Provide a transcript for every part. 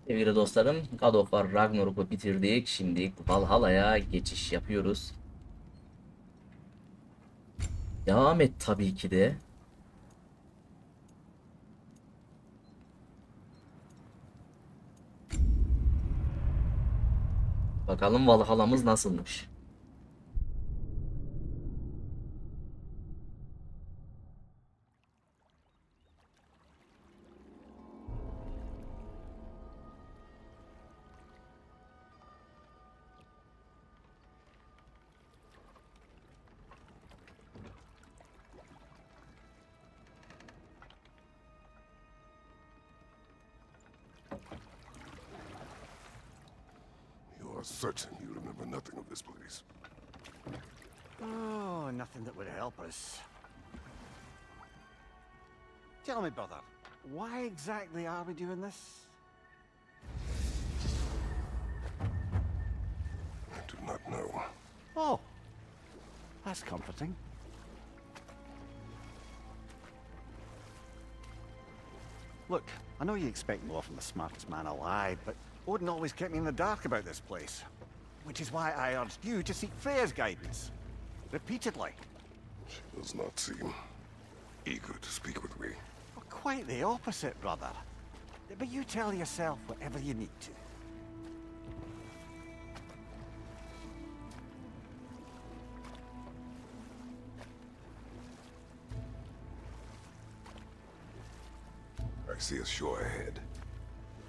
Sevgili dostlarım, God of War Ragnarok'u bitirdik. Şimdi VALHALLA'ya geçiş yapıyoruz. Devam et tabii ki de. Bakalım VALHALLA'mız nasılmış. You are certain you remember nothing of this place? Oh, nothing that would help us. Tell me, brother, why exactly are we doing this? I do not know. Oh, that's comforting. Look, I know you expect more from the smartest man alive, but Odin always kept me in the dark about this place. Which is why I urged you to seek Freya's guidance. Repeatedly. She does not seem eager to speak with me. Well, quite the opposite, brother. But you tell yourself whatever you need to. I see a shore ahead.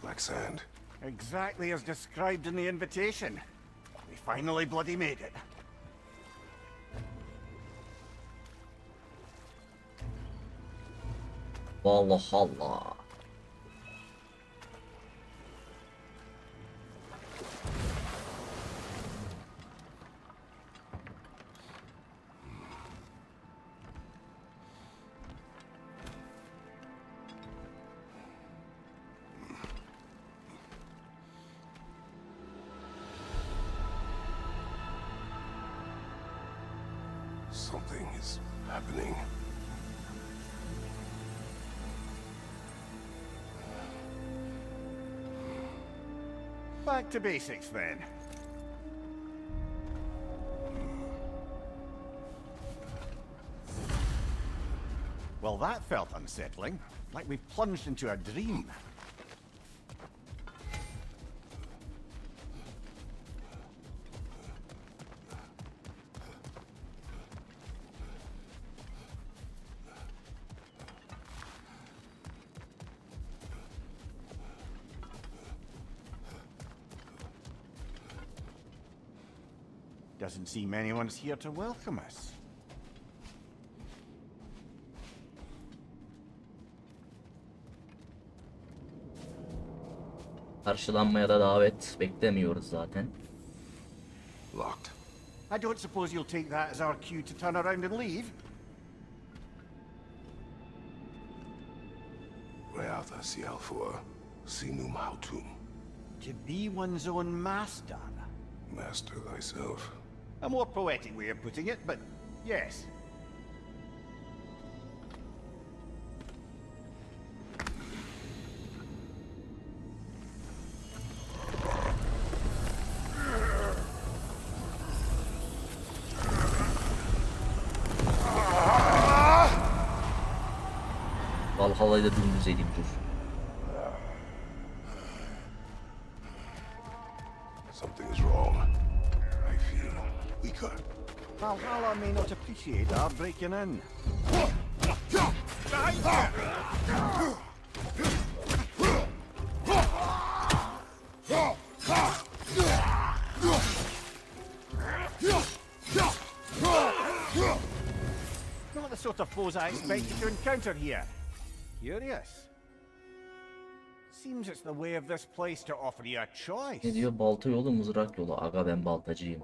Black sand. Exactly as described in the invitation. We finally bloody made it. VALHALLA. Something is happening. Back to basics then. Well, that felt unsettling. Like we've plunged into a dream. Doesn't seem anyone's here to welcome us. Karşılanmaya da davet beklemiyoruz zaten. Locked. I don't suppose you'll take that as our cue to turn around and leave? Reatha Sialfur, Sinum Hautum. To be one's own master. Master thyself. A more poetic way of putting it, but yes. VALHALLA'yı da dümdüz edeyim dur. Something is wrong. I feel weaker. Valhalla may not appreciate our breaking in. Not the sort of foes I expected to encounter here. Curious. Seems it's the way of this place to offer you a choice. Ne diyor? Balta yolu, mızrak yolu. Aga ben baltacıyım.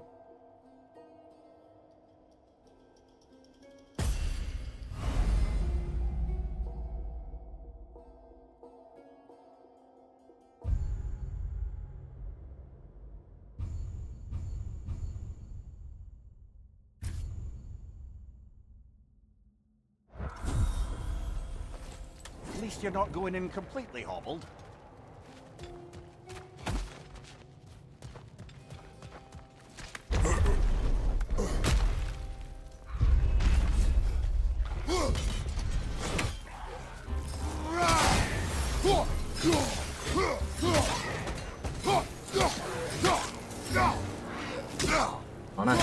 At least you're not going in completely hobbled. Ana ne?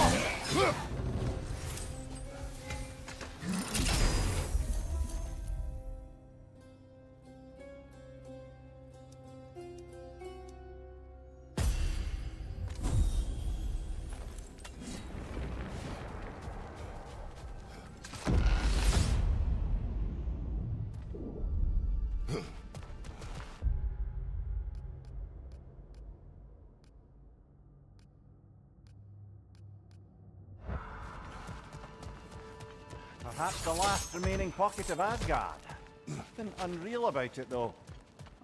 Perhaps the last remaining pocket of Asgard. Nothing unreal about it, though.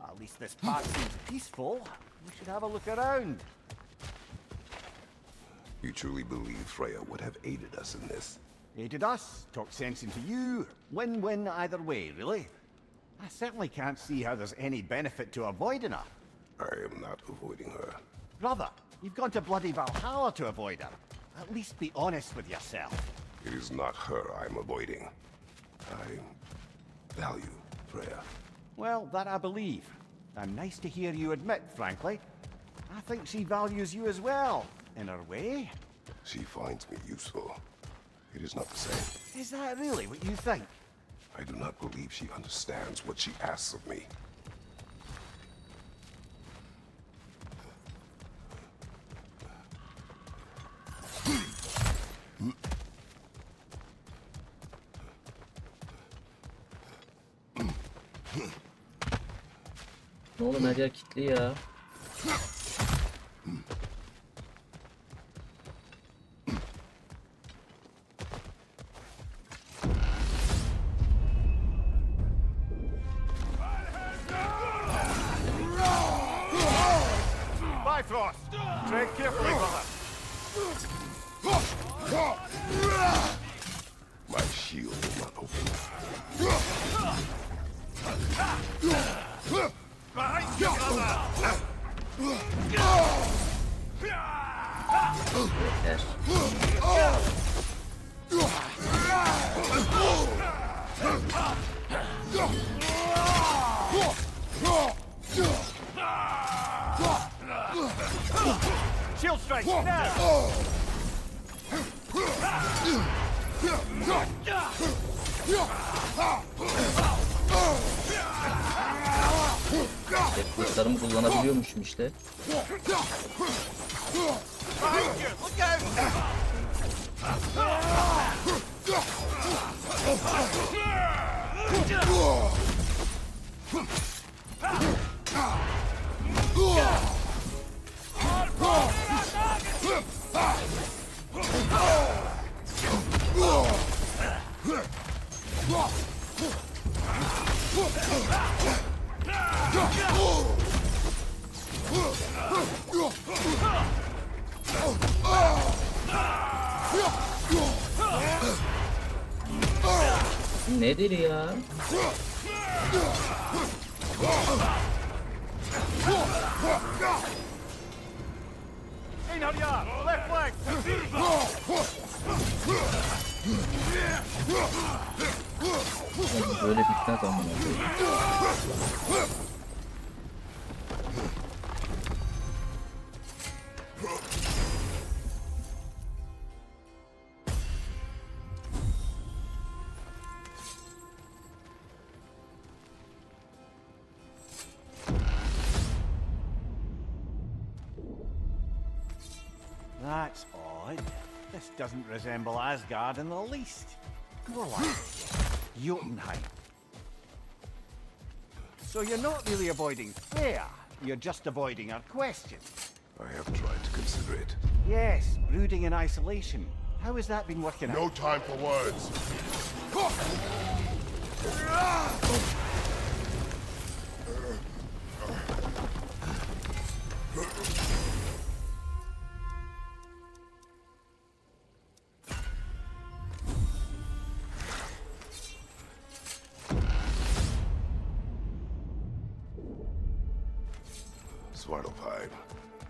At least this part seems peaceful. We should have a look around. You truly believe Freya would have aided us in this? Aided us, talked sense into you. Win-win either way, really. I certainly can't see how there's any benefit to avoiding her. I am not avoiding her. Brother, you've gone to bloody Valhalla to avoid her. At least be honest with yourself. It is not her I'm avoiding. I value Freya. Well, that I believe. And nice to hear you admit, frankly. I think she values you as well, in her way. She finds me useful. It is not the same. Is that really what you think? I do not believe she understands what she asks of me. Ne oğlum her yer kilitli ya. Bifrost! Tread carefully, brother. My shield will not open. Behind you, brother! Yeter. Shield strike, now! Kılıçlarımı kullanabiliyormuşum işte. Behind you, look out! Nedir ya? Einherjar, left flank! Böyle bitmez ama. That's odd. This doesn't resemble Asgard in the least. More like Jotunheim. So you're not really avoiding Freya, you're just avoiding her question. I have tried to consider it. Yes, brooding in isolation. How has that been working out? No time for words. Svartalfheim.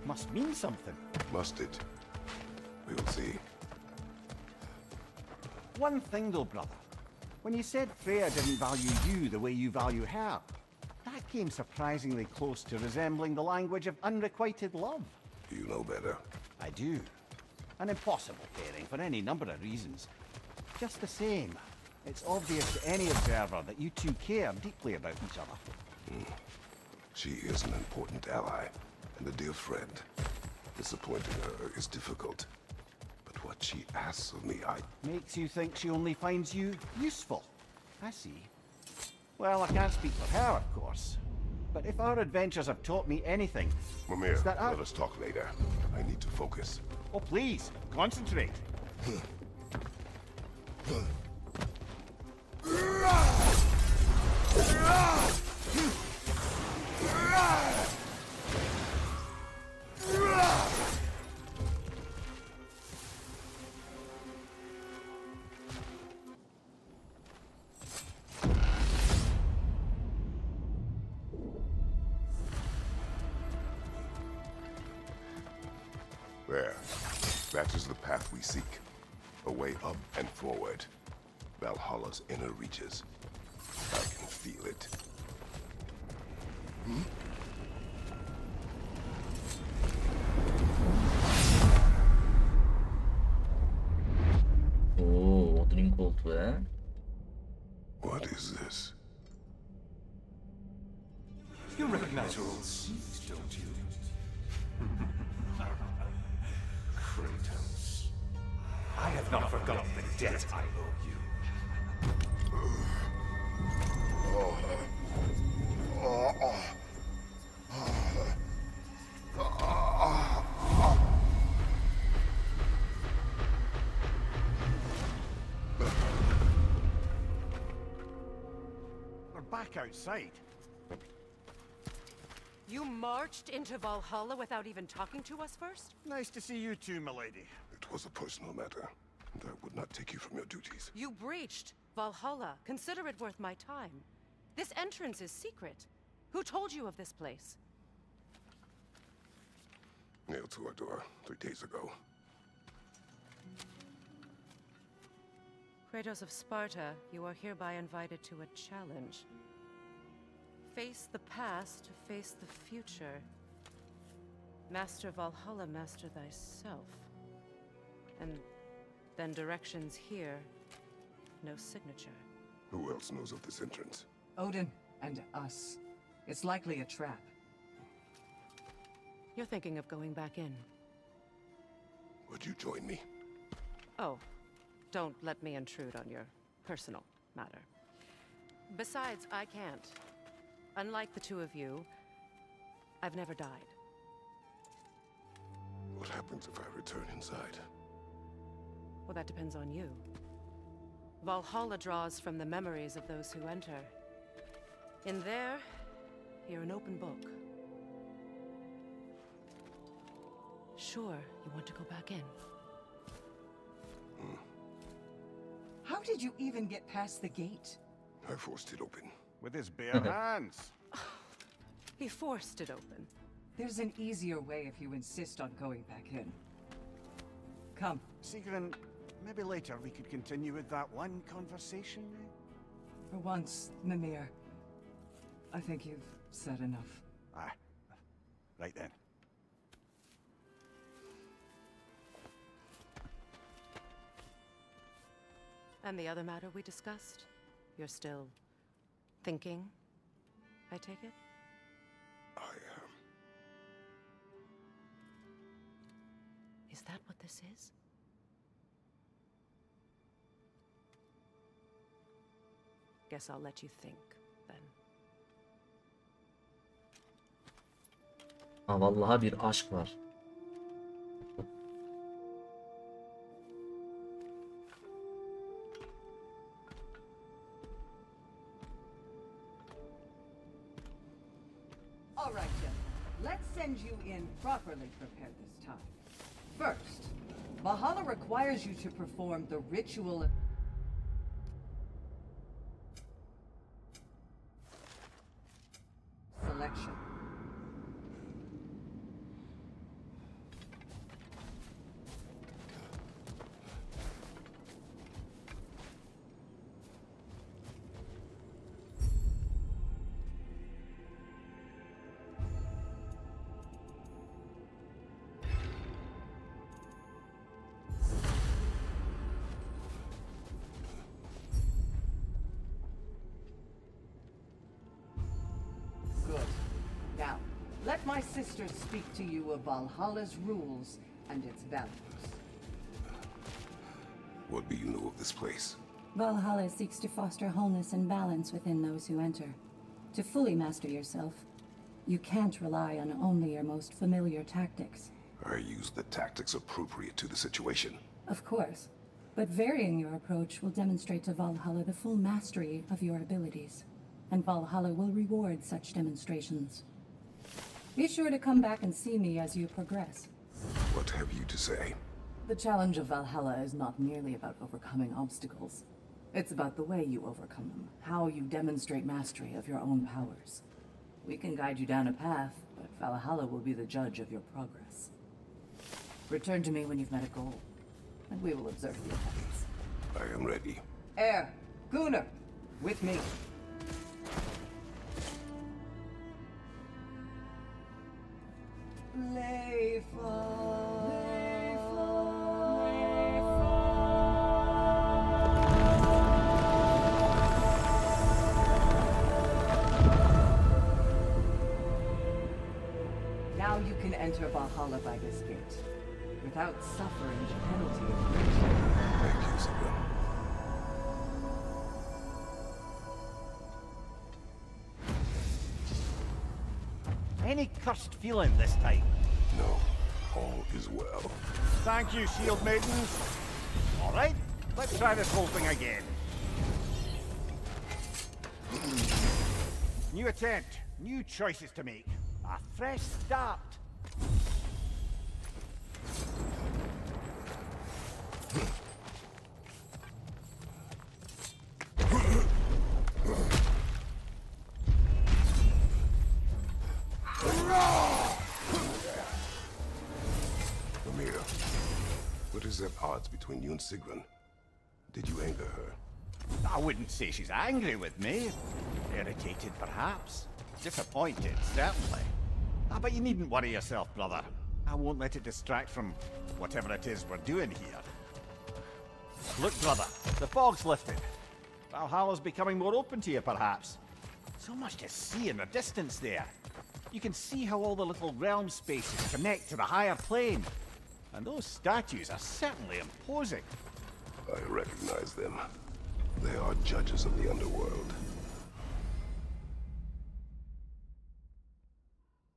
Must mean something. Must it? We will see. One thing though, brother. When you said Freya didn't value you the way you value her, that came surprisingly close to resembling the language of unrequited love. You know better. I do. An impossible pairing for any number of reasons. Just the same, it's obvious to any observer that you two care deeply about each other. She is an important ally and a dear friend. Disappointing her is difficult. But what she asks of me, Makes you think she only finds you useful. I see. Well, I can't speak for her, of course. But if our adventures have taught me anything, Mimir, it's that let us talk later. I need to focus. Oh, please, concentrate. There. That is the path we seek. A way up and forward. Valhalla's inner reaches. I can feel it. Oo, Odin'in koltuğu he. What is this? You recognize your old seat, don't you? Kratos. I have not forgotten the debt I owe you. We're back outside. You marched into Valhalla without even talking to us first? Nice to see you too, milady. It was a personal matter, and I would not take you from your duties. You breached Valhalla. Consider it worth my time. This entrance is secret. Who told you of this place? Nailed to our door 3 days ago. Kratos of Sparta, you are hereby invited to a challenge. Face the past to face the future. Master Valhalla, master thyself. And then directions here, no signature. Who else knows of this entrance? Odin and us. It's likely a trap. You're thinking of going back in. Would you join me? Oh, don't let me intrude on your personal matter. Besides, I can't. Unlike the two of you, I've never died. What happens if I return inside? Well, that depends on you. Valhalla draws from the memories of those who enter. In there, you're an open book. Sure, you want to go back in. How did you even get past the gate? I forced it open. With his bare hands. He forced it open. There's an easier way if you insist on going back in. Come. Sigrun, maybe later we could continue with that one conversation. For once, Mimir. I think you've said enough. Ah, right then. And the other matter we discussed? You're still thinking, I take it? I am. Is that what this is? Guess I'll let you think, then. Ha vallahi bir aşk var. All right, then. Let's send you in properly prepared this time. First, Valhalla requires you to perform the ritual selection. let my sister speak to you of Valhalla's rules and its values. What do you know of this place? Valhalla seeks to foster wholeness and balance within those who enter. To fully master yourself, you can't rely on only your most familiar tactics. I use the tactics appropriate to the situation. Of course, but varying your approach will demonstrate to Valhalla the full mastery of your abilities, and Valhalla will reward such demonstrations. Be sure to come back and see me as you progress. What have you to say? The challenge of Valhalla is not merely about overcoming obstacles. It's about the way you overcome them, how you demonstrate mastery of your own powers. We can guide you down a path, but Valhalla will be the judge of your progress. Return to me when you've met a goal, and we will observe the effects. I am ready. Air, Gunnar, with me. Now you can enter Valhalla by this gate, without suffering the penalty of breach. Thank you, Sigrun. Any cursed feeling this time? No, all is well. Thank you, shield maidens. All right, let's try this whole thing again. New attempt, new choices to make. A fresh start. Amir, what is at odds between you and Sigrun? Did you anger her? I wouldn't say she's angry with me. Irritated, perhaps. Disappointed, certainly. But you needn't worry yourself, brother. I won't let it distract from whatever it is we're doing here. Look, brother, the fog's lifted. Valhalla's becoming more open to you, perhaps. So much to see in the distance there. You can see how all the little realm spaces connect to the higher plane. And those statues are certainly imposing. I recognize them. They are judges of the underworld.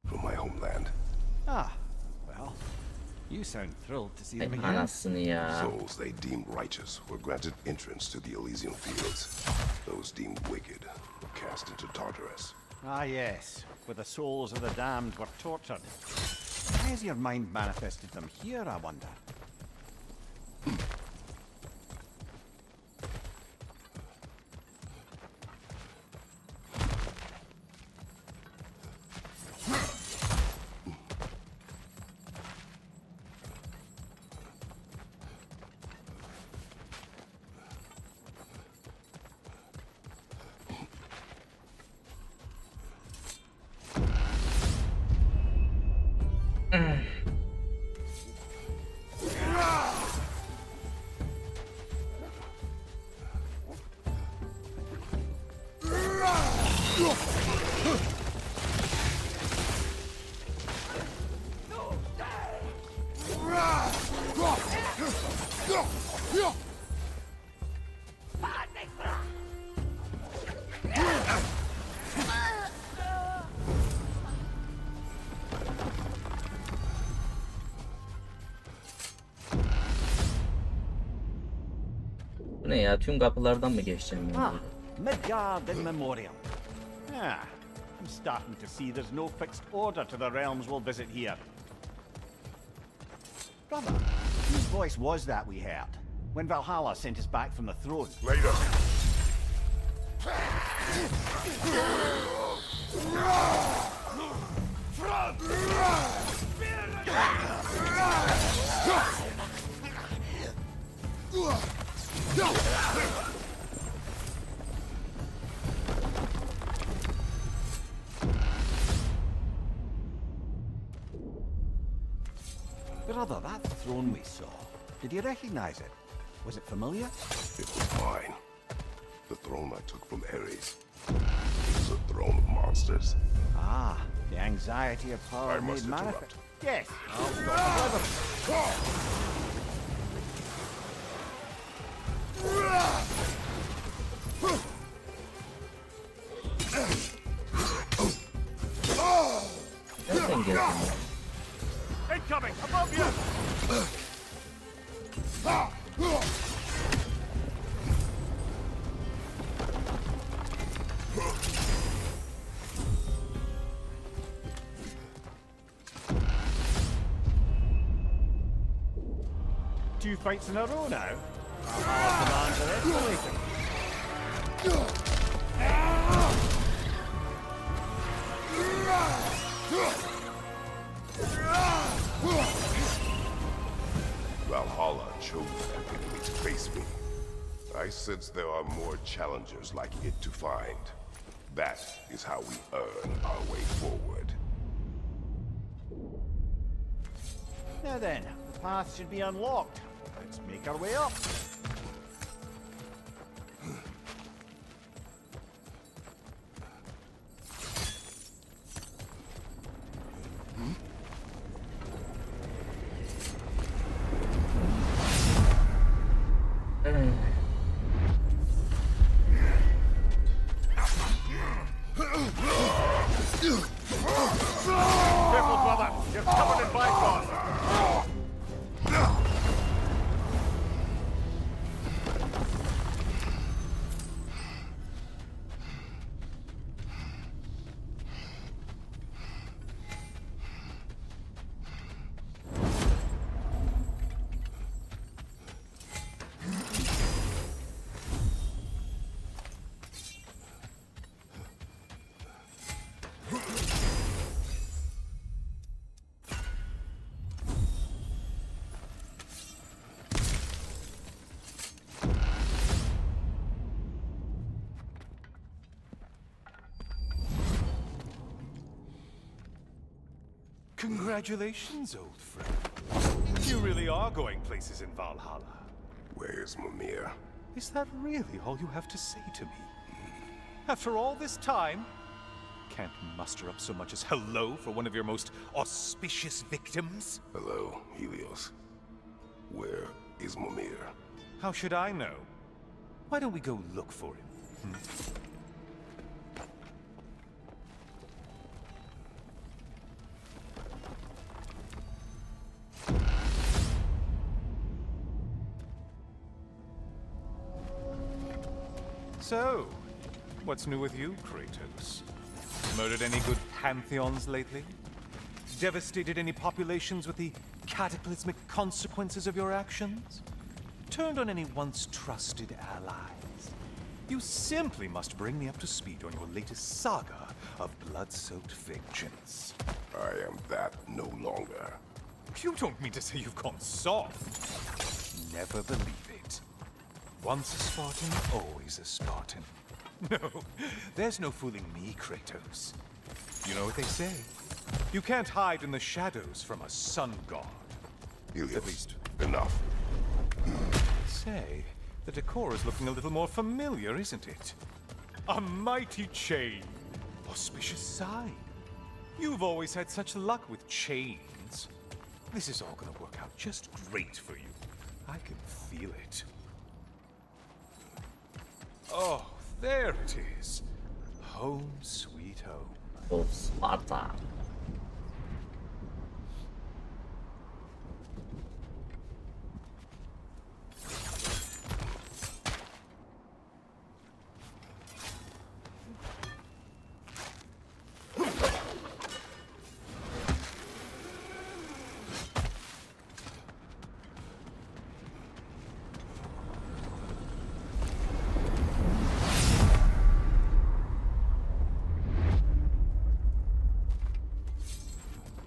From my homeland. Ah, well, you sound thrilled to see them again. Anasını ya. Souls they deemed righteous were granted entrance to the Elysian fields. Those deemed wicked were cast into Tartarus. Ah, yes, where the souls of the damned were tortured. Why has your mind manifested them here, I wonder? Bu ne ya? Tüm kapılardan mı geçeceğim ben? Ah, Midgard in memoriam. Ah, I'm starting to see there's no fixed order to the realms we'll visit here. Brother, whose voice was that we heard when Valhalla sent us back from the throne? Later. Brother, that throne we saw, did you recognize it? Was it familiar? It was mine. The throne I took from Ares. It was a throne of monsters. Ah, The anxiety of power I made must manifest. interrupt. Yes, I'll stop Nereden geldin ya? Incoming! Above you! Two fights in a row now. Our commands are escalating. Valhalla chose an enemy to face me. I sense there are more challengers like it to find. That is how we earn our way forward. Now then, the path should be unlocked. Let's make our way up. Careful, brother! You're covered in bifrost! Congratulations, old friend. You really are going places in Valhalla. Where's Mimir? Is that really all you have to say to me? After all this time, can't muster up so much as hello for one of your most auspicious victims? Hello, Helios. Where is Mimir? How should I know? Why don't we go look for him? So, what's new with you, Kratos? Murdered any good pantheons lately? Devastated any populations with the cataclysmic consequences of your actions? Turned on any once trusted allies? You simply must bring me up to speed on your latest saga of blood-soaked vengeance. I am that no longer. You don't mean to say you've gone soft? Never believe it. Once a Spartan, always a Spartan. No, there's no fooling me, Kratos. You know what they say? You can't hide in the shadows from a sun god. Helios, At least. enough. Say, the decor is looking a little more familiar, isn't it? A mighty chain. Auspicious sign. You've always had such luck with chains. This is all gonna work out just great for you. I can feel it. Oh, there it is. Home sweet home. Of Sparta.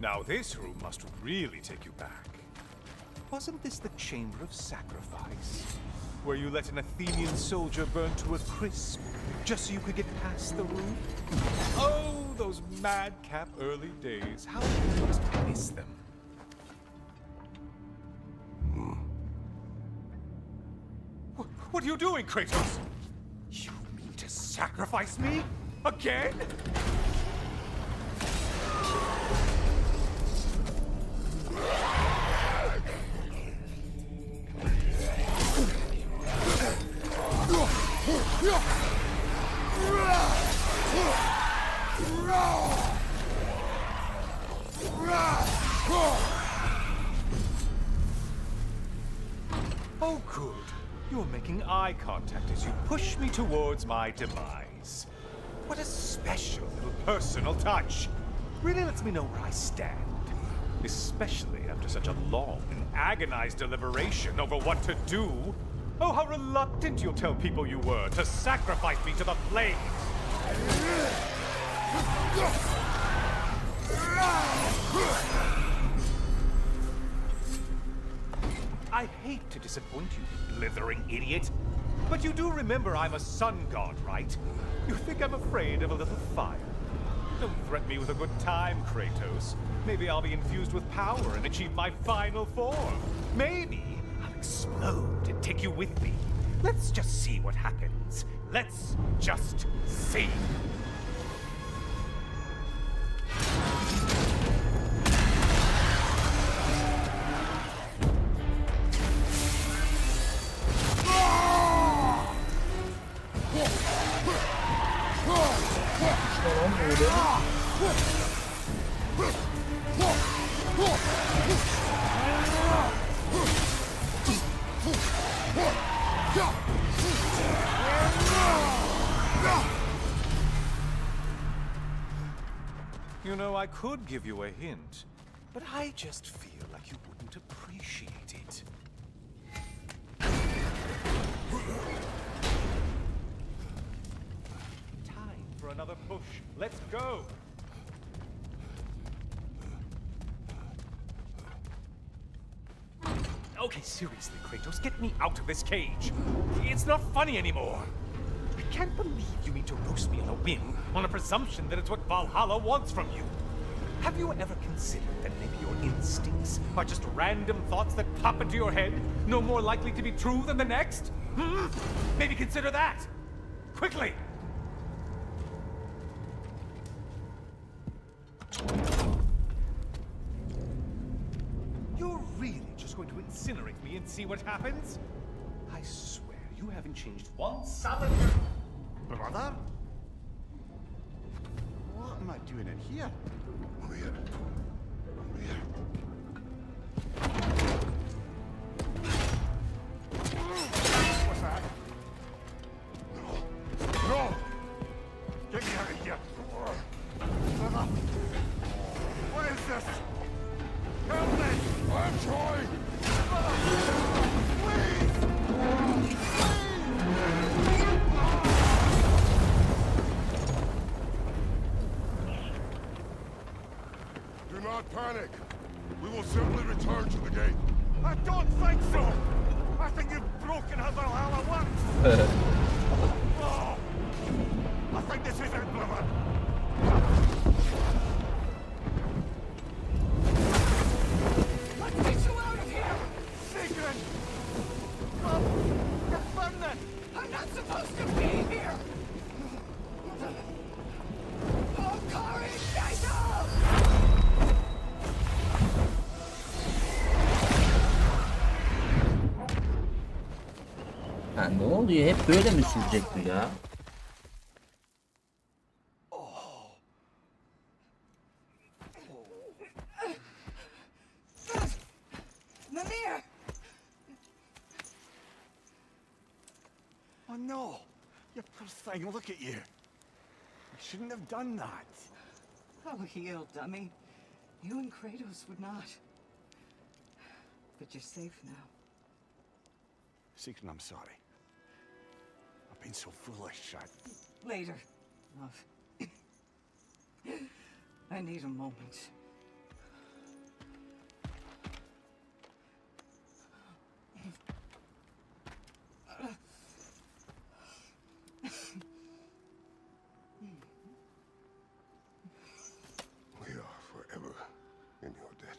Now this room must really take you back. Wasn't this the Chamber of Sacrifice? Where you let an Athenian soldier burn to a crisp, just so you could get past the roof? Oh, those madcap early days. How you must miss them. What are you doing, Kratos? You mean to sacrifice me? Again? Oh, good. You're making eye contact as you push me towards my demise. What a special little personal touch. Really lets me know where I stand. Especially after such a long and agonized deliberation over what to do. Oh, how reluctant you'll tell people you were to sacrifice me to the flames. I hate to disappoint you, blithering idiot. But you do remember I'm a sun god, right? You think I'm afraid of a little fire? Don't threaten me with a good time, Kratos. Maybe I'll be infused with power and achieve my final form. Maybe I'll explode and take you with me. Let's just see what happens. Let's just see. You know, I could give you a hint, but I just feel like you wouldn't appreciate it. Time for another push. Let's go! Okay, seriously, Kratos, get me out of this cage. It's not funny anymore. I can't believe you mean to roast me on a whim, on a presumption that it's what Valhalla wants from you. Have you ever considered that maybe your instincts are just random thoughts that pop into your head, no more likely to be true than the next? Hmm? Maybe consider that! Quickly! You're really just going to incinerate me and see what happens? I swear you haven't changed one solid... Brother? What am I doing in here? Over here. Over here. What's that? No! No! Get me out of here! Brother! What is this? Help me! I'm trying! Do not panic. We will simply return to the gate. I don't think so! I think you've broken how Valhalla works! Oh, I think this is it, brother! Let's get you out of here! Secret! Come! Confirm this! I'm not supposed to be here! Oh, courage! I know! Ha, ne oluyor? Hep böyle mi sürecek bu ya? Mimir! Oh no! You poor thing, look at you. You shouldn't have done that. Oh, heal, dummy. You and Kratos would not. But you're safe now. Secret, I'm sorry. I've been so foolish. Later, love. I need a moment. We are forever in your debt.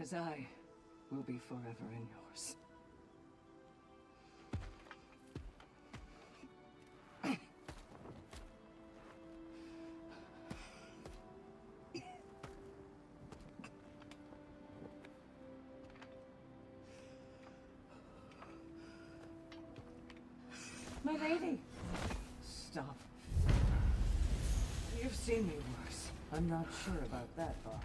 As I will be forever in yours. My lady. Stop. You've seen me worse. I'm not sure about that, boss.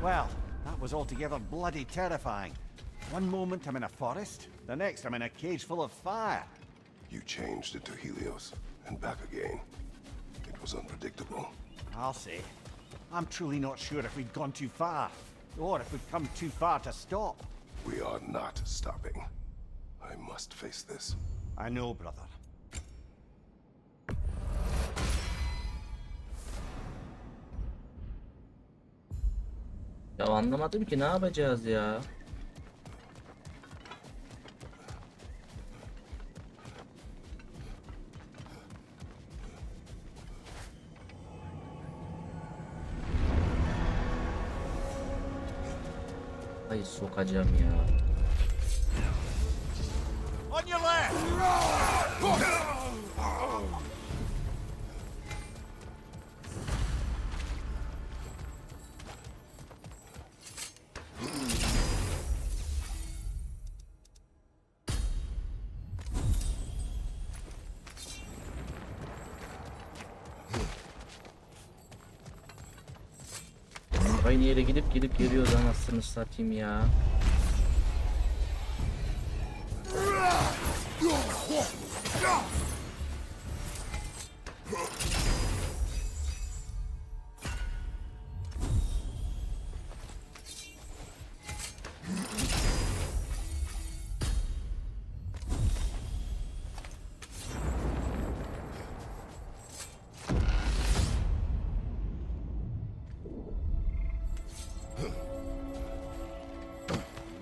Well, that was altogether bloody terrifying. One moment I'm in a forest, the next I'm in a cage full of fire. You changed into Helios, and back again. It was unpredictable. I'll say. I'm truly not sure if we'd gone too far, or if we'd come too far to stop. We are not stopping. I must face this. I know, brother. Ya anlamadım ki ne yapacağız ya. Ay sokacağım ya. On your left! Aynı yere gidip geliyoruz anasını satayım ya.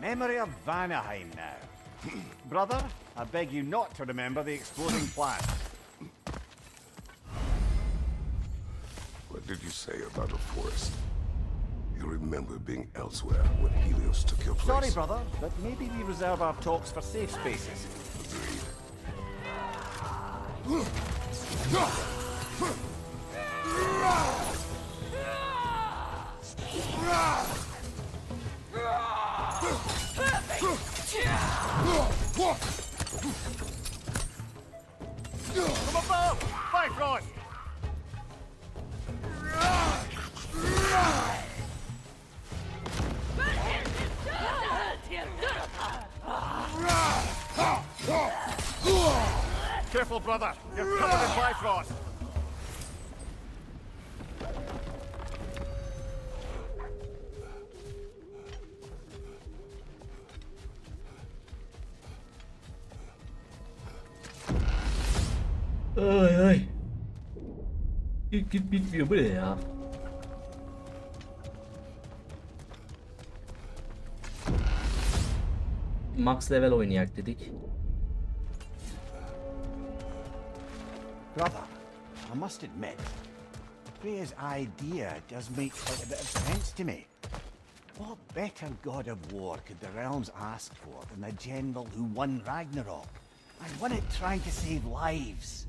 Memory of Vanaheim now. Brother, I beg you not to remember the exploding plant. What did you say about a forest? You remember being elsewhere when Helios took your place? Sorry, brother, but maybe we reserve our talks for safe spaces. From above! Bifrost! Careful, brother. You're covered in Bifrost. Ay ay. Git bitmiyor bu ne ya? Max level oynayak dedik. Brother, I must admit, Freya's idea does make quite a bit of sense to me. What better god of war could the realms ask for than the general who won Ragnarok? And won it trying to save lives.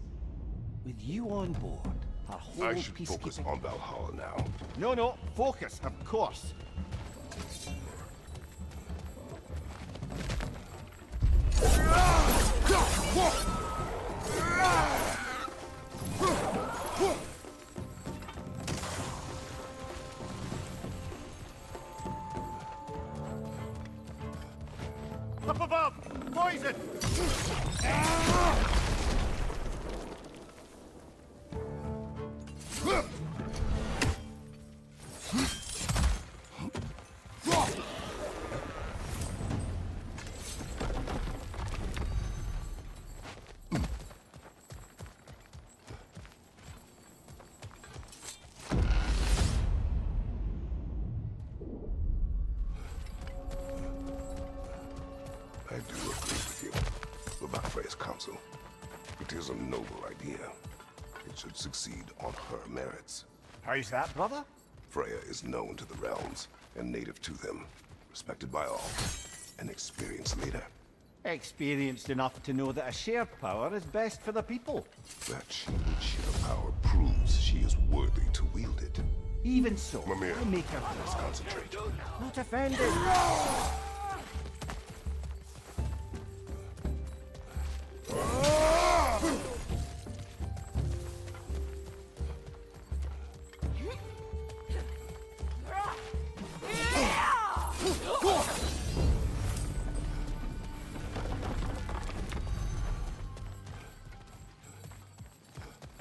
With you on board, our whole I should focus peacekeeping... on Valhalla now. No, focus, of course. Up above! Poison! I do agree with you about Freya's counsel. It is a noble idea. It should succeed on her merits. How's that, brother? Freya is known to the realms and native to them, respected by all, an experienced leader. Experienced enough to know that a shared power is best for the people. That she would share power proves she is worthy to wield it. Even so, Mimir, I make her let's concentrate. not offended.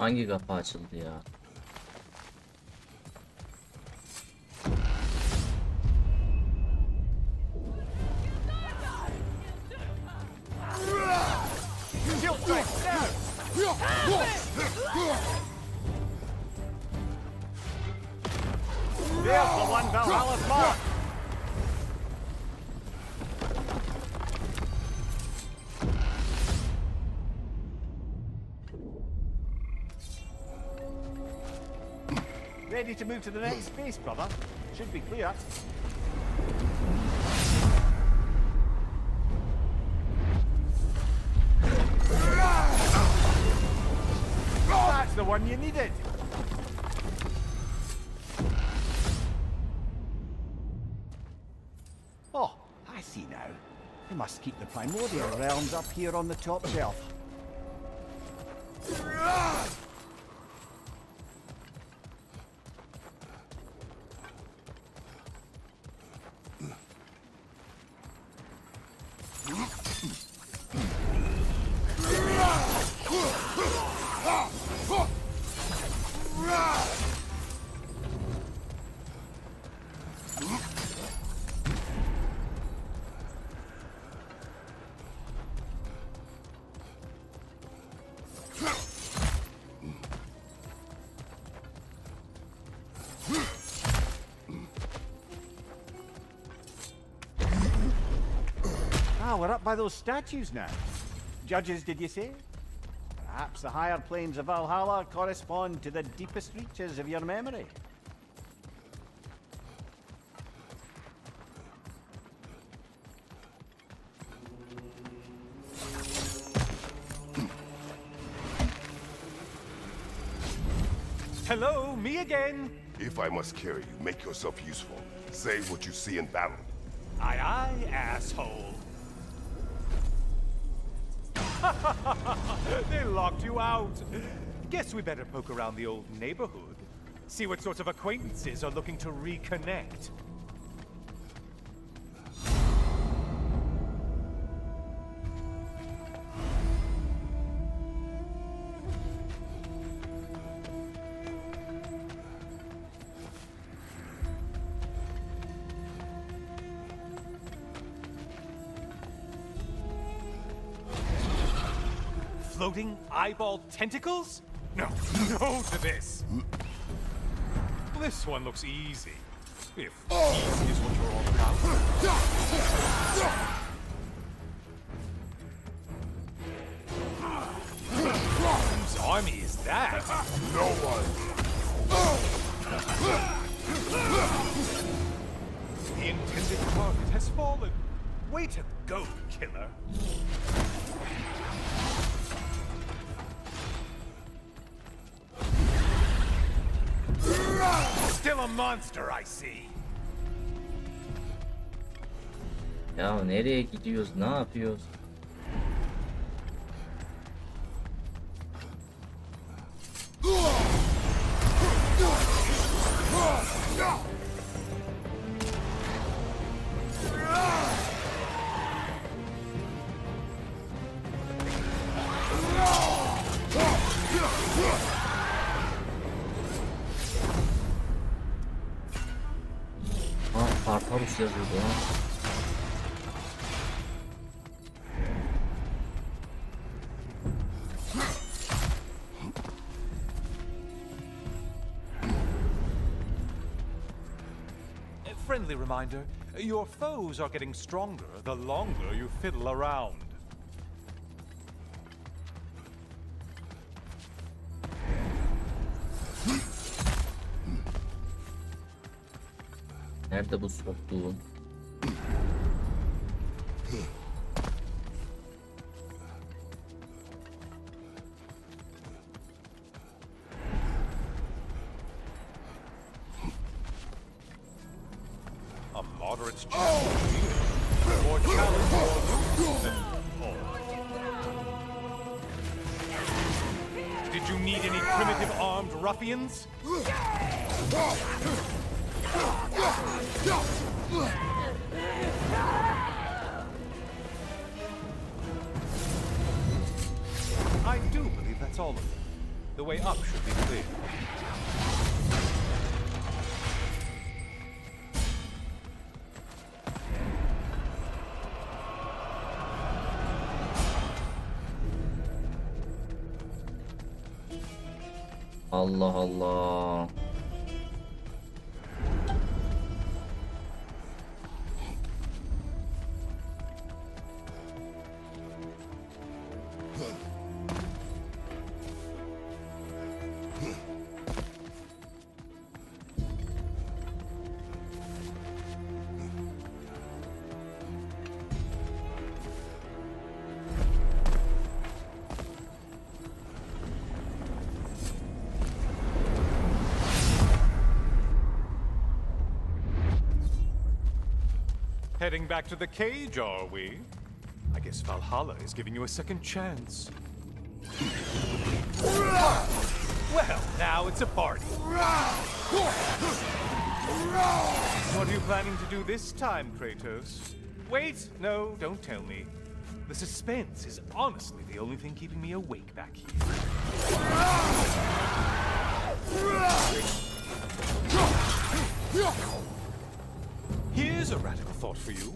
Hangi kapı açıldı ya? There's the one Valhalla's mark. Ready to move to the next space, brother? Should be clear. That's the one you needed. Oh, I see now. We must keep the primordial realms up here on the top shelf. Ah, we're up by those statues now. Judges, did you say? Perhaps the higher planes of Valhalla correspond to the deepest reaches of your memory. Hello, me again. If I must carry you, make yourself useful. Say what you see in battle. Aye, aye, asshole. They locked you out. Guess we better poke around the old neighborhood. See what sorts of acquaintances are looking to reconnect. Floating eyeball tentacles? No, no to this. This one looks easy. If easy is what you're all about. Whose army is that? No one. The intended target has fallen. Way to go, killer. Still a monster, I see. Ya nereye gidiyoruz? Ne yapıyoruz? Tartarus yazıyordu ha. A friendly reminder, your foes are getting stronger the longer you fiddle around. Nerede bu soktuğun? A moderate's challenge. More challenge than all. Did you need any primitive armed ruffians? I do believe that's all of them. The way up should be clear. Allah Allah. Heading back to the cage, are we? I guess Valhalla is giving you a second chance. Well, now it's a party. What are you planning to do this time, Kratos? Wait, no, don't tell me. The suspense is honestly the only thing keeping me awake back here. Here's a radical thought for you.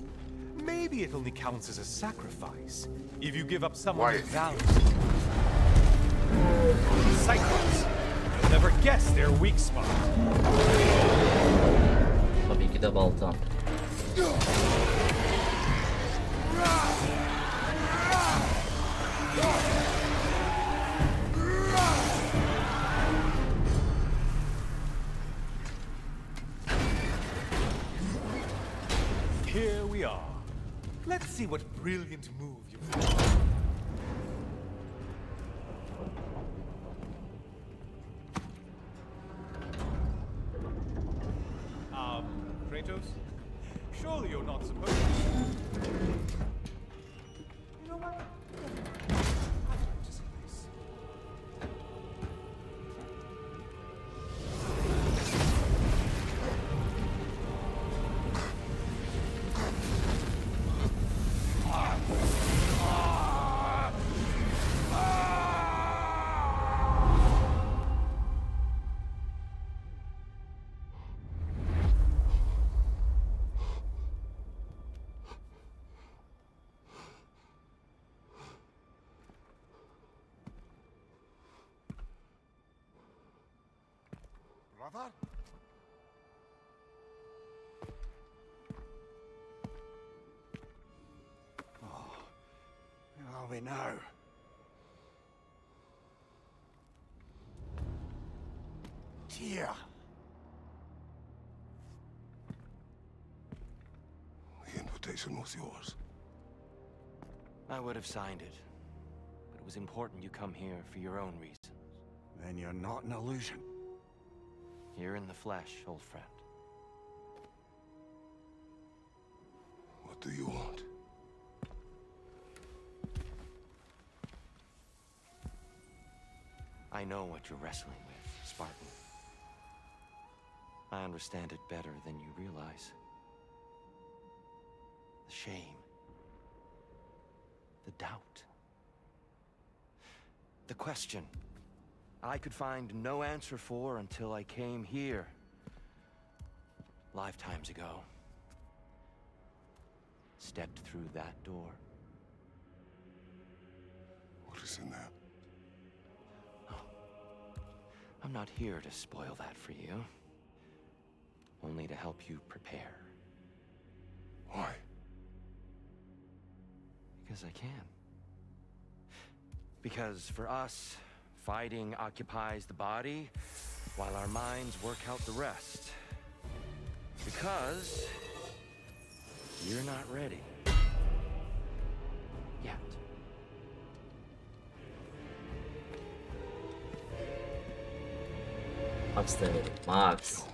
Maybe it only counts as a sacrifice if you give up someone you value. Cyclops. You'll never guess their weak spot. Tabii ki de baltam. Here we are. Let's see what brilliant move you've done. Kratos? Surely you're not supposed to. You know what? I'd like to see this. Brother? Oh, where are we now? Tyr! The invitation was yours. I would have signed it, but it was important you come here for your own reasons. Then you're not an illusion. Here in the flesh, old friend. What do you want? I know what you're wrestling with, Spartan. I understand it better than you realize. The shame. The doubt. The question I could find no answer for until I came here. Lifetimes ago. Stepped through that door. What is in there? Oh. I'm not here to spoil that for you. Only to help you prepare. Why? Because I can. Because for us, fighting occupies the body, while our minds work out the rest. Because you're not ready. Yet. Max denedim. Max.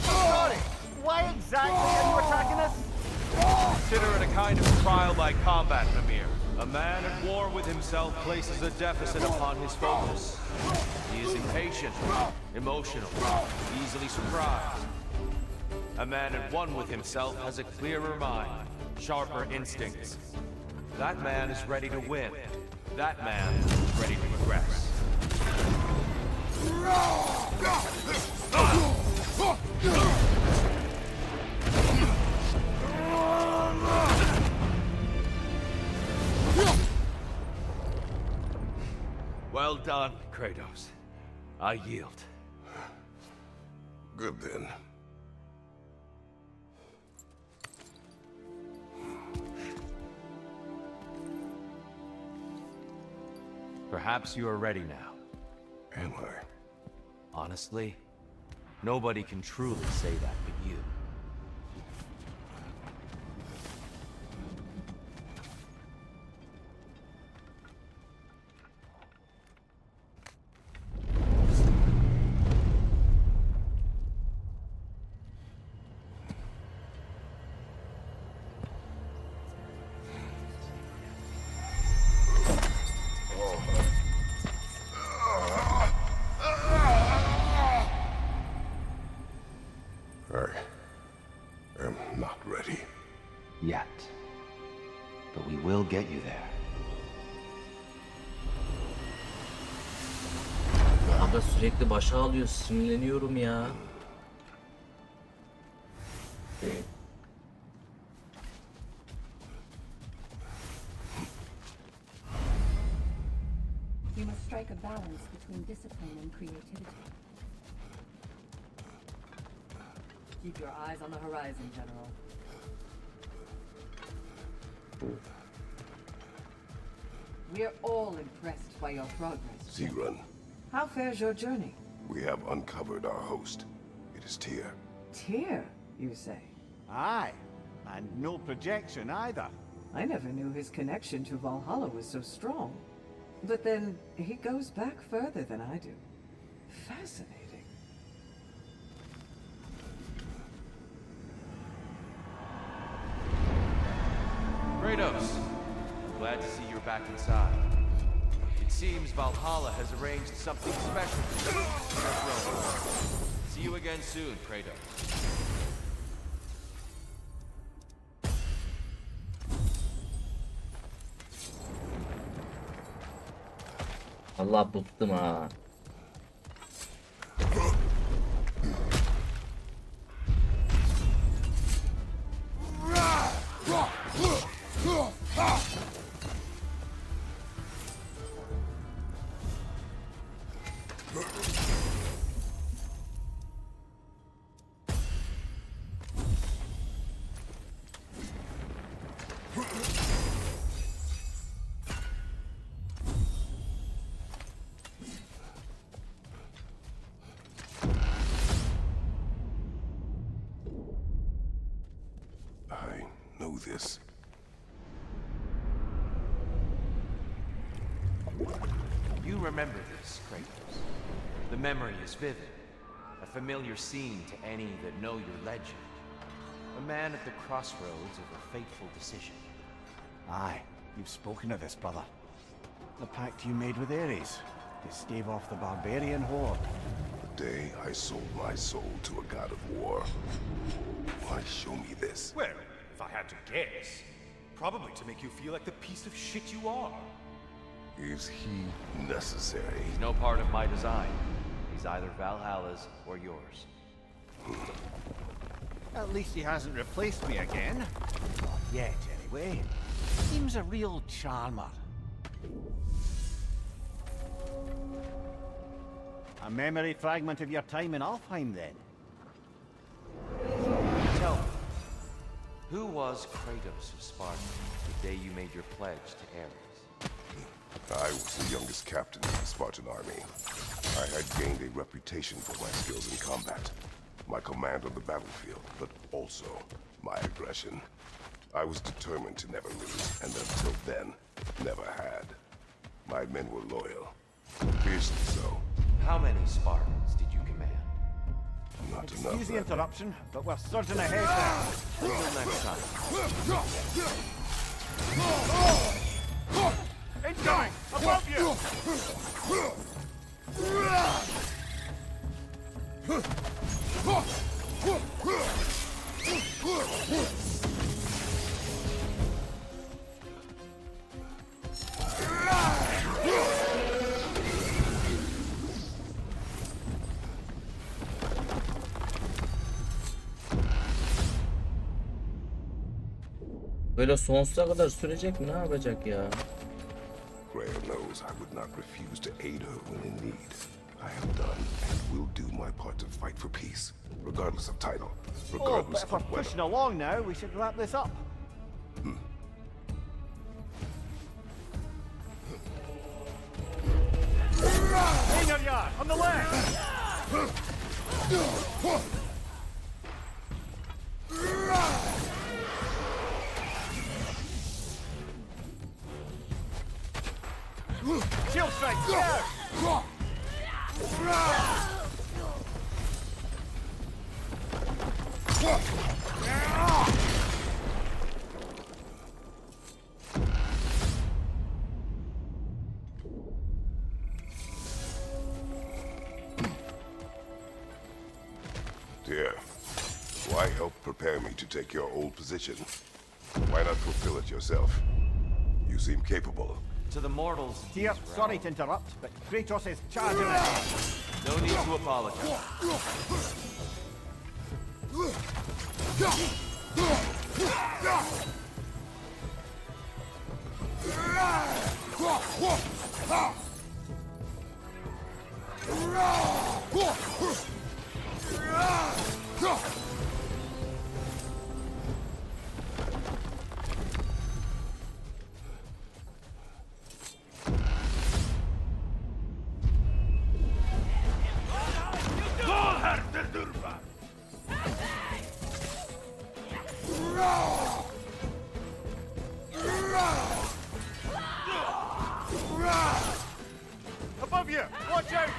Sorry, why exactly are you attacking us? Consider it a kind of trial by combat, Mimir. A man at war with himself places a deficit upon his focus. He is impatient, emotional, easily surprised. A man at one with himself has a clearer mind, sharper instincts. That man is ready to win. That man is ready to progress. Well done, Kratos. I yield. Good then. Perhaps you are ready now. Am I? Honestly, nobody can truly say that but you. I am not ready. Yet. But we will get you there. Aga sürekli başa alıyor. Sinirleniyorum ya. You must strike a balance between discipline and creativity. Keep your eyes on the horizon, General. We're all impressed by your progress. Sigrun, How fares your journey? we have uncovered our host. It is Tyr. Tyr, you say? Aye, and no projection either. I never knew his connection to Valhalla was so strong. But then, he goes back further than I do. Fascinating. Kratos, glad to see you're back inside. It seems Valhalla has arranged something special for you. See you again soon, Kratos. Allah bıktım ha. I know this. You remember this, Kratos. The memory is vivid. A familiar scene to any that know your legend. A man at the crossroads of a fateful decision. Aye, you've spoken of this, brother. The pact you made with Ares to stave off the barbarian horde. The day I sold my soul to a god of war. Why show me this? Well, if I had to guess, probably to make you feel like the piece of shit you are. Is he necessary? He's no part of my design. He's either Valhalla's or yours. At least he hasn't replaced me again. Not yet, anyway. Seems a real charmer. A memory fragment of your time in Alfheim, then? Tell me, who was Kratos of Sparta the day you made your pledge to Ares? I was the youngest captain in the Spartan army. I had gained a reputation for my skills in combat, my command on the battlefield, but also my aggression. I was determined to never lose, and until then, never had. My men were loyal, fiercely so. How many Spartans did you command? Not Excuse enough. the interruption, but we're surging ahead now. Until next time. Incoming! Above you! Böyle sonsuza kadar sürecek mi? Ne yapacak ya? Freya knows I would not refuse to aid her when in need. I have done and will do my part to fight for peace, regardless of title, Oh, but regardless if we're of whether. pushing along now, we should wrap this up. Yard, on the left! Shield strike, yeah! Dear, why help prepare me to take your old position? Why not fulfill it yourself? You seem capable. To the mortals, Dear, these sorry realms. to interrupt, but Kratos is charging ahead. No need to apologize. Above you! Watch out!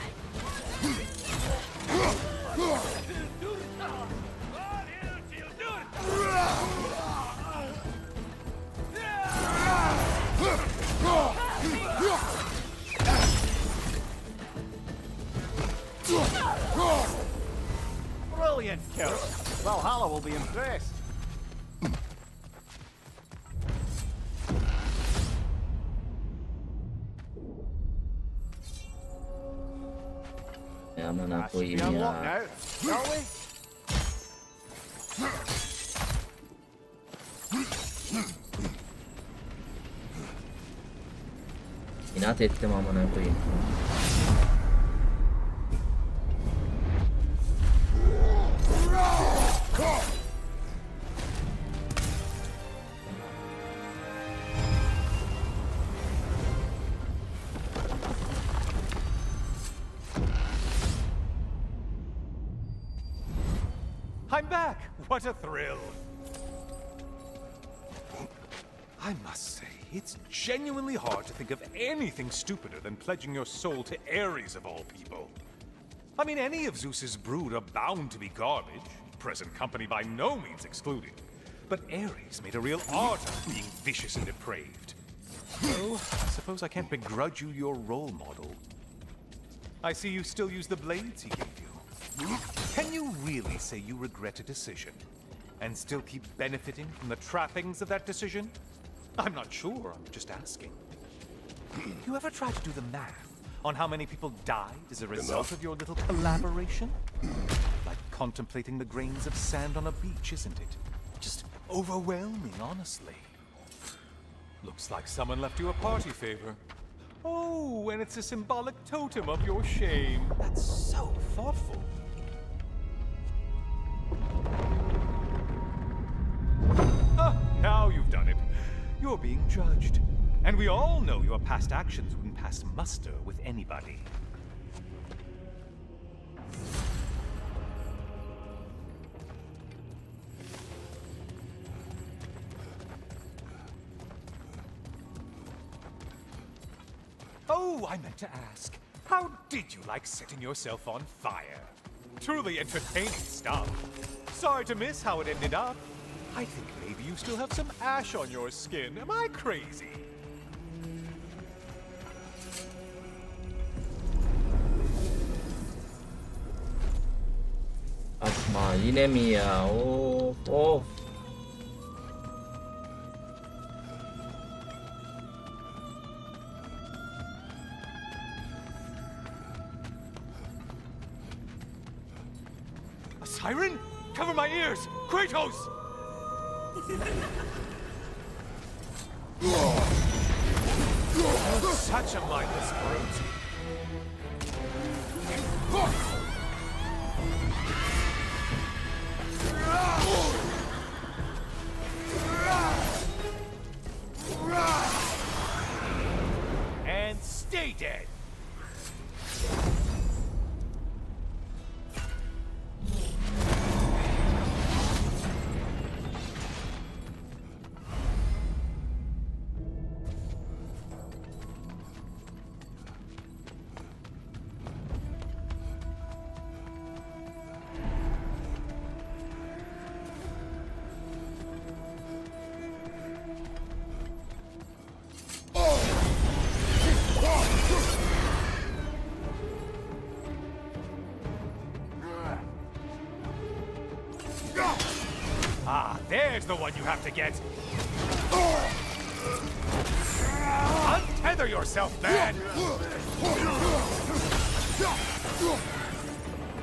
Brilliant kill! Valhalla will be impressed. Amına That should be koyayım unlocked ya. now, shall we? İnat ettim amına koyayım. I'm back! What a thrill! I must say, it's genuinely hard to think of anything stupider than pledging your soul to Ares of all people. I mean, any of Zeus's brood are bound to be garbage, present company by no means excluded. But Ares made a real art of being vicious and depraved. So, I suppose I can't begrudge you your role model. I see you still use the blades he gave you. Can you really say you regret a decision, and still keep benefiting from the trappings of that decision? I'm not sure, I'm just asking. You ever try to do the math on how many people died as a result of your little collaboration? Like contemplating the grains of sand on a beach, isn't it? Just overwhelming, honestly. Looks like someone left you a party favor. Oh, and it's a symbolic totem of your shame. That's so thoughtful. Ah, now you've done it. You're being judged. And we all know your past actions wouldn't pass muster with anybody. Oh, I meant to ask. How did you like setting yourself on fire? Truly entertaining stuff. Sorry to miss how it ended up. I think maybe you still have some ash on your skin. Am I crazy? Atma yine mi ya? Of of. A siren? Cover my ears! Kratos! Such a mindless brute. And stay dead. There's the one you have to get. Untether yourself, man!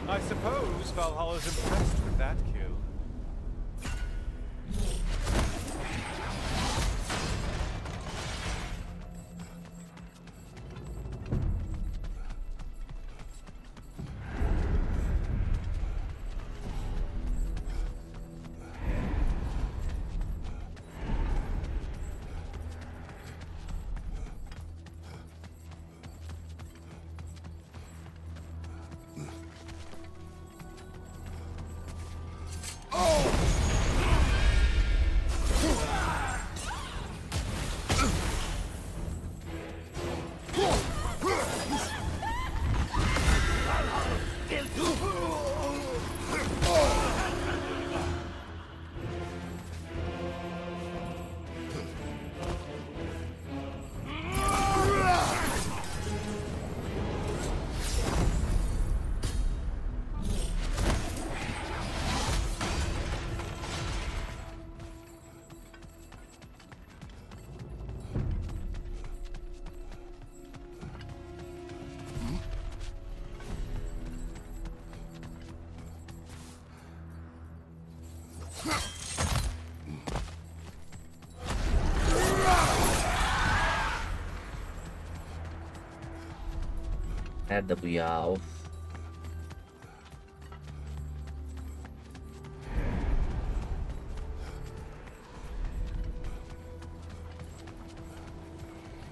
I suppose Valhalla's impressed with that kill. Nerede bu ya? Of.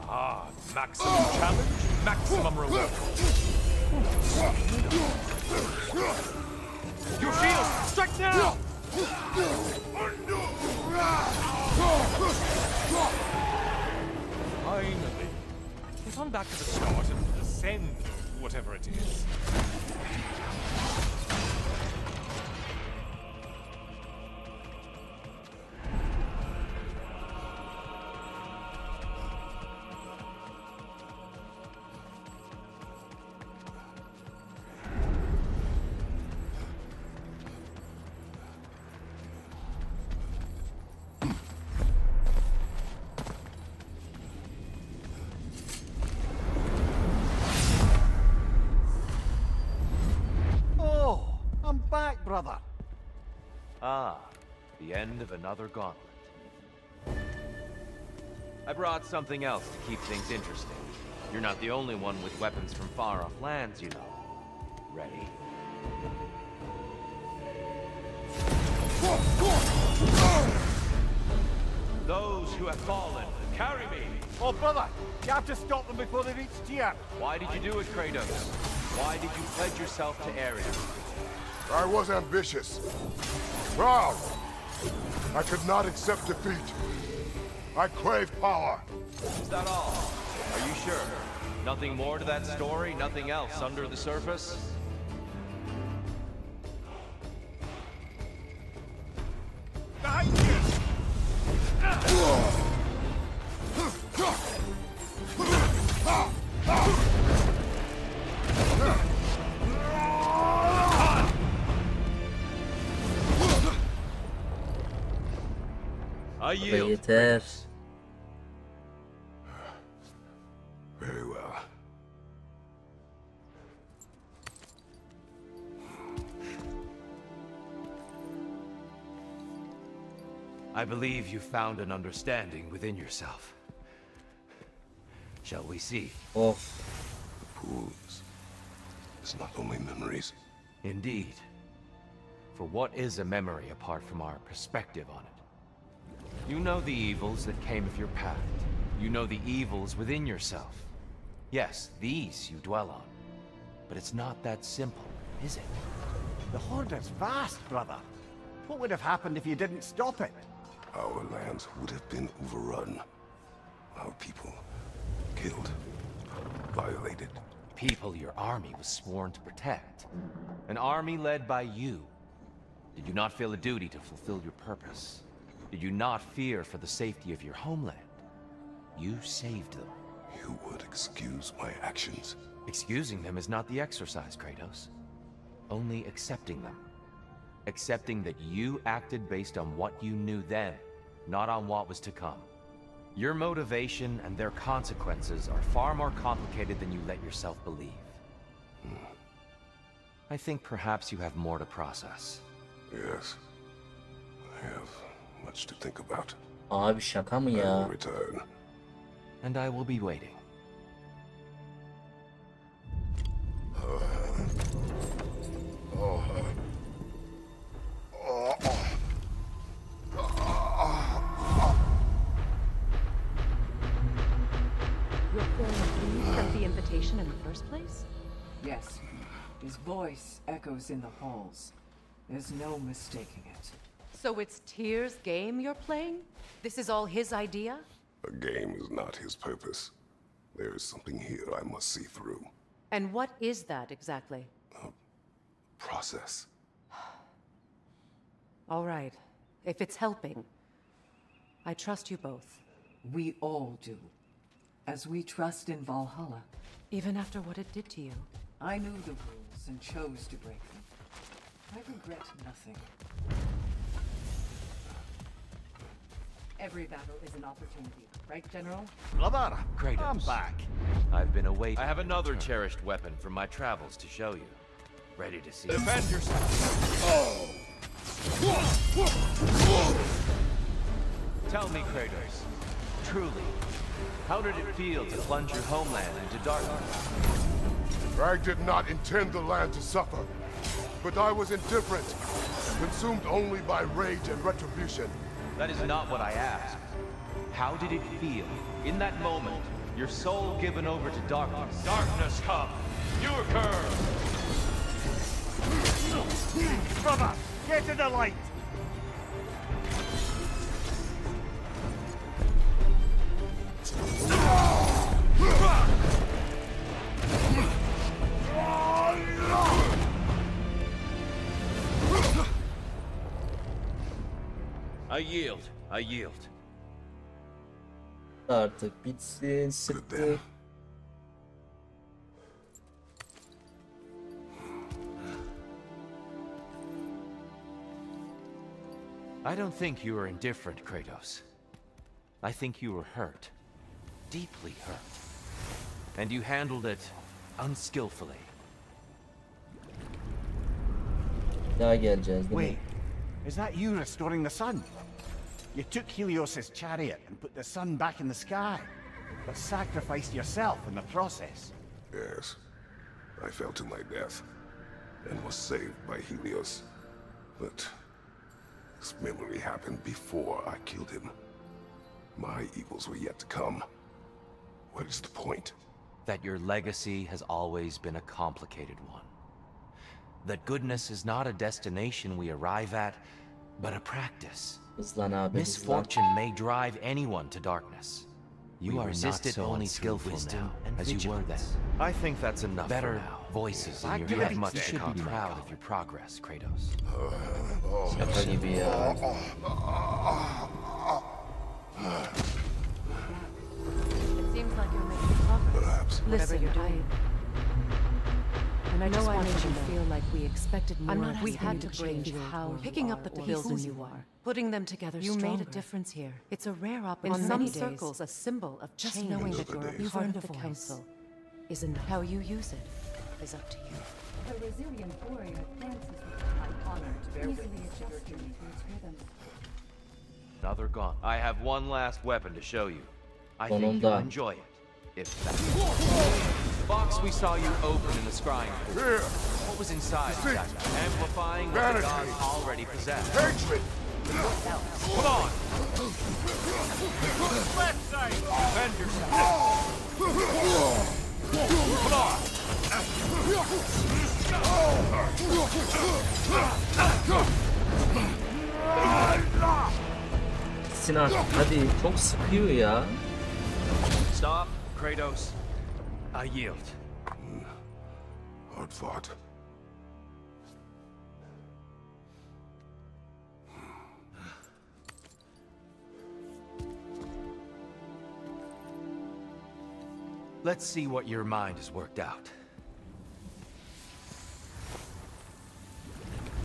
Ah, maximum challenge, maximum reward. Your shield, strike now! Finally. He's on back to the start and ascend, or whatever it is. Brother. Ah, the end of another gauntlet. I brought something else to keep things interesting. You're not the only one with weapons from far-off lands, you know. Ready? Those who have fallen, carry me! Oh, brother, you have to stop them before they reach Tyr. Why did you do it, Kratos? Why did you pledge yourself to Ares? I was ambitious. Proud. I could not accept defeat. I crave power. Is that all? Are you sure? Nothing more to that story? Nothing else under the surface? Behind you! I yield. Yeter. Very well. I believe you found an understanding within yourself. Shall we see? Of. Proves it's not only memories. Indeed. For what is a memory apart from our perspective on it? You know the evils that came of your path. You know the evils within yourself. Yes, these you dwell on. But it's not that simple, is it? The Horde is vast, brother. What would have happened if you didn't stop it? Our lands would have been overrun. Our people killed, violated. People your army was sworn to protect. An army led by you. Did you not feel a duty to fulfill your purpose? Did you not fear for the safety of your homeland? You saved them. You would excuse my actions. Excusing them is not the exercise, Kratos. Only accepting them. Accepting that you acted based on what you knew then, not on what was to come. Your motivation and their consequences are far more complicated than you let yourself believe. I think perhaps you have more to process. Yes. I have much to think about. Abi şaka mı I ya? will return. And I will be waiting. You're feeling from the invitation in the first place? Yes. His voice echoes in the halls. There's no mistaking it. So it's Tyr's game you're playing? This is all his idea? A game is not his purpose. There is something here I must see through. And what is that exactly? Process. All right. If it's helping, I trust you both. We all do. As we trust in Valhalla. Even after what it did to you. I knew the rules and chose to break them. I regret nothing. Every battle is an opportunity, right, General? Brother, Kratos. I'm back. I've been awaiting. I have another cherished weapon from my travels to show you. Ready to see. Defend yourself. Tell me, Kratos. Truly, how did it feel to plunge your homeland into darkness? Rag did not intend the land to suffer, but I was indifferent, consumed only by rage and retribution. That is not what I asked. How did it feel, in that moment, your soul given over to darkness? Darkness come! Your curse! Brother, get to the light! I yield. I yield. Artık bitsin, sıktı. I don't think you were indifferent, Kratos. I think you were hurt. Deeply hurt. And you handled it unskillfully. Daha geleceğiz değil mi? Wait, is that you restoring the sun? You took Helios's chariot and put the sun back in the sky, but sacrificed yourself in the process. Yes. I fell to my death, and was saved by Helios. But this memory happened before I killed him. My evils were yet to come. What is the point? That your legacy has always been a complicated one. That goodness is not a destination we arrive at, but a practice. Hızlan abi, hızlan. Misfortune may drive anyone to darkness. You are not so only skillful now, as you were then. I think that's enough. Better voices in your head. You should be proud of your progress, Kratos. Şaka gibi ya. It seems like you're making progress. Perhaps. Listen, you're doing. And I just wanted you to feel like we expected more. I'm not. We had to change how picking up the pieces you are, putting them together. You made a difference here. It's a rare opportunity. In some circles, a symbol of just knowing that you're a part of the council is enough. How you use it is up to you. The resilient warrior dances with I'm honored to bear easily witness to your adjusting journey. to its rhythm. Another gone. I have one last weapon to show you. I think you'll Sonunda. enjoy it. If that. The box we saw you open in the scrying pool. Here. What was inside exactly? Amplifying what the gods already possess. Hatred! Come on! Left side! Defend yourself! Come on! Sinan hadi, çok sıkıyor ya. Stop, Kratos. I yield. Hard fought. Let's see what your mind has worked out.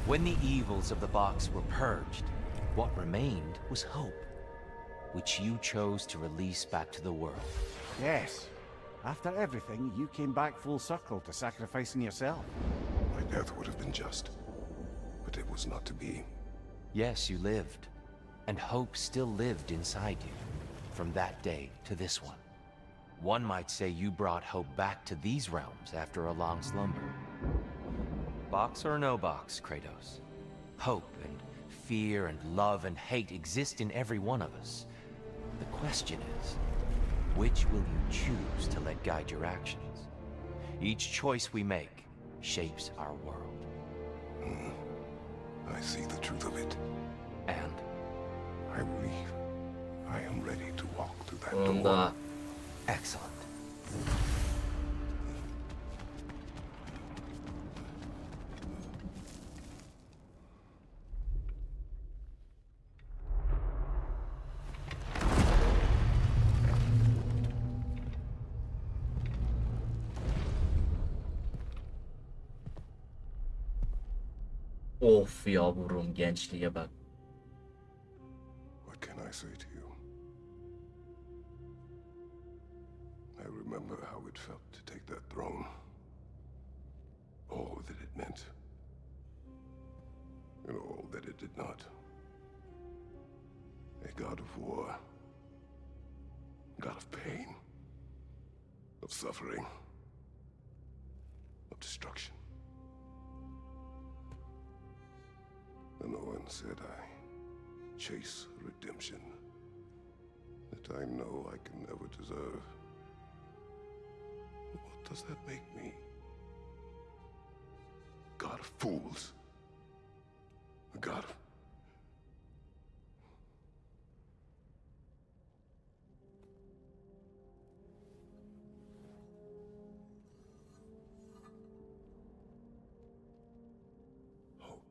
When the evils of the box were purged, what remained was hope, which you chose to release back to the world. Yes. After everything, you came back full circle to sacrificing yourself. My death would have been just, but it was not to be. Yes, you lived, and hope still lived inside you, from that day to this one. One might say you brought hope back to these realms after a long slumber. Box or no box, Kratos. Hope and fear and love and hate exist in every one of us. The question is, which will you choose to let guide your actions? Each choice we make shapes our world. I see the truth of it. And I believe I am ready to walk through that Sonunda. door. excellent. Of yavrum, gençliğe bak. What can I say to you? I remember how it felt to take that throne. All that it meant. And all that it did not. A god of war. God of pain. Of suffering. Of destruction. And Owen said I chase redemption that I know I can never deserve. What does that make me? God of fools. A god of... hope.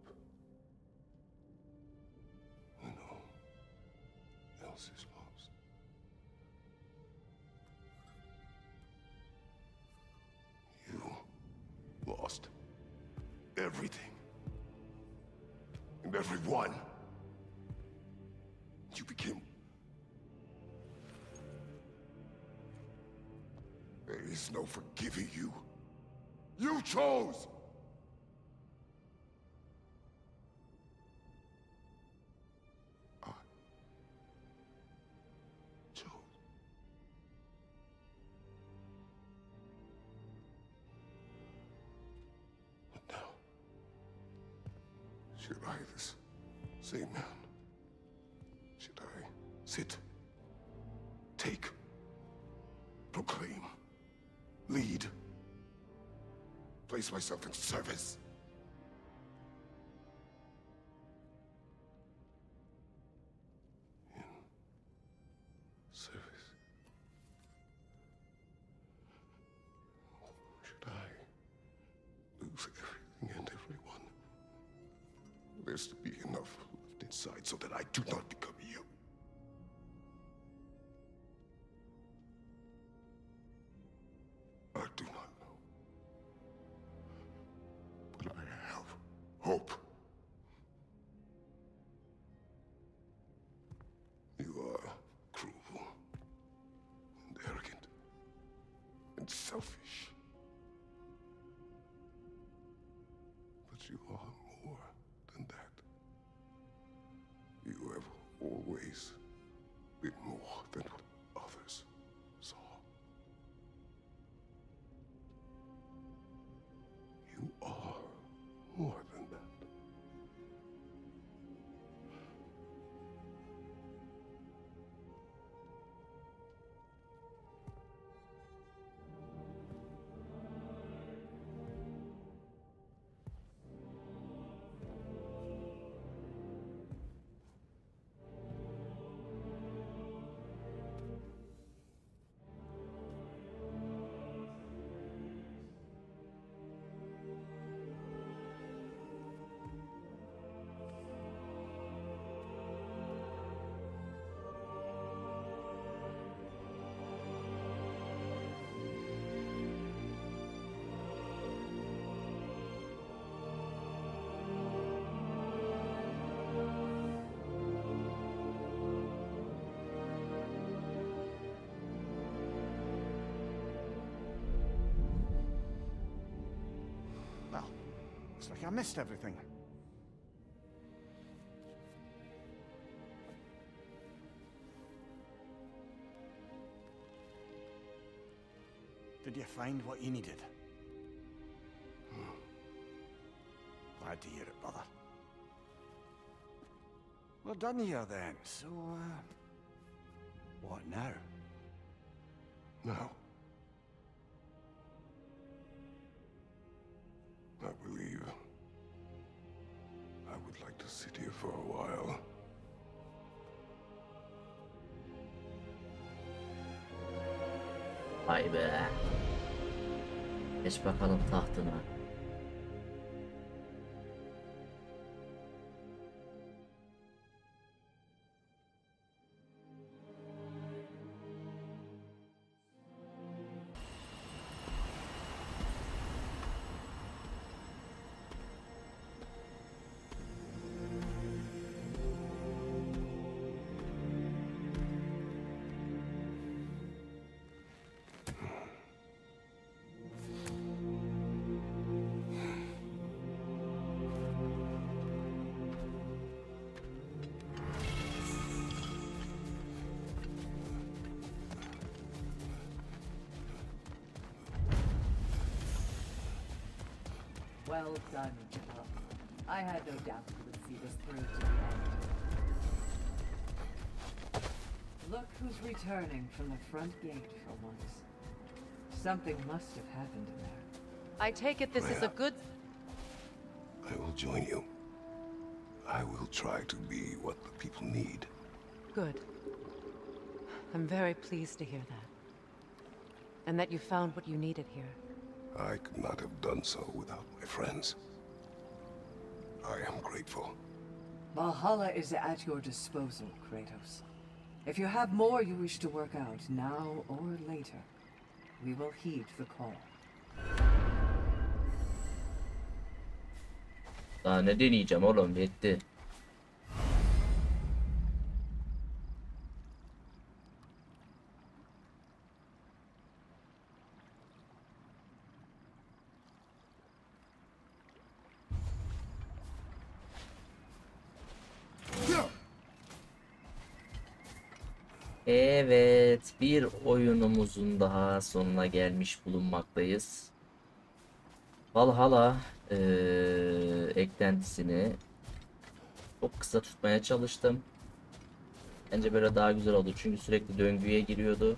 When all else is lost. You lost everything. And everyone. You became... There is no forgiving you. You chose! I chose. But now, should I, this same man, should I sit, take, proclaim, lead, place myself in service? In service? Or should I lose everything and everyone? There's to be enough left inside so that I do not become you. I do not know. But I have hope. You are cruel and arrogant and selfish. But you are more than that. You have always been more than what others saw. You are more than that. Well, looks like I missed everything. Did you find what you needed? Glad to hear it, brother. Well done here then. So, what now? Now, I believe I would like to sit here for a while. Vay be. Geç bakalım tahtına. Well done, Jetpack. I had no doubt you would see this through to the end. Look who's returning from the front gate for once. Something must have happened in there. I take it this is a good... I will join you. I will try to be what the people need. Good. I'm very pleased to hear that. And that you found what you needed here. I could not have done so without my friends. I am grateful. Valhalla is at your disposal, Kratos. If you have more you wish to work out, now or later, we will heed the call. Daha ne deneyeceğim oğlum, yetti. Evet, bir oyunumuzun daha sonuna gelmiş bulunmaktayız. Valhalla eklentisini çok kısa tutmaya çalıştım. Bence böyle daha güzel oldu çünkü sürekli döngüye giriyordu.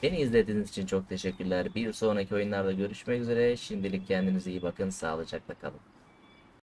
Beni izlediğiniz için çok teşekkürler. Bir sonraki oyunlarda görüşmek üzere. Şimdilik kendinize iyi bakın, sağlıcakla kalın.